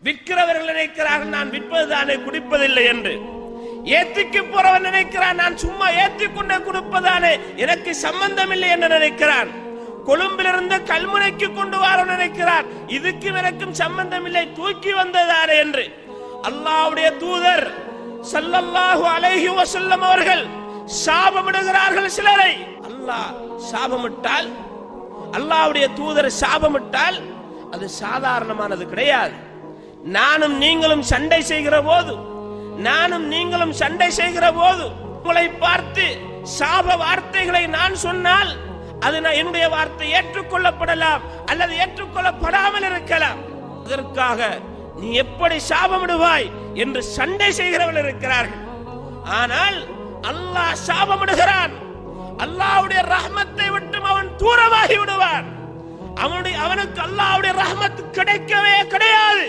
விற்கிறவர்கள் நினைக்கிறார்கள் நான் விற்பதுதானே குடிப்பதில்லை என்று. ஏத்திக்கு போறவன் நினைக்கிறான் நான் சும்மா ஏத்திக் கொண்டே கொடுப்பதானே எனக்கு சம்பந்தம் இல்லை என்று நினைக்கிறான். கொழும்பிலிருந்து கல்முனைக்கு கொண்டு வர நினைக்கிறான் இதுக்கும் எனக்கும் சம்பந்தம் இல்லை தூக்கி வந்ததானே என்று. அல்லாஹ்வுடைய தூதர் ஸல்லல்லாஹு அலைஹி வஸல்லம் அவர்கள் சாபமிடுகிறார்கள் சிலரை. அல்லாஹ் சாபமிட்டால், அல்லாஹ்வுடைய தூதர் சாபமிட்டால் அது சாதாரணமானது கிடையாது. நானும் நீங்களும் சண்டை செய்கிற போது உங்களை பார்த்து சாப வார்த்தைகளை நான் சொன்னால் அது என்னுடைய வார்த்தை ஏற்றுக்கொள்ளப்படலாம் அல்லது ஏற்றுக்கொள்ளப்படாமல் இருக்கலாம். அதற்காக நீ எப்படி சாபமிடுவாய் என்று சண்டை செய்கிறவர்கள் இருக்கிறார்கள். ஆனால் அல்லாஹ் சாபமிடுகிறான். அல்லாஹ்வுடைய ரஹ்மத்தை விட்டு அவன் தூரமாகி விடுவான். அவனுக்கு அல்லாஹ்வுடைய ரஹ்மத் கிடைக்கவே கிடையாது.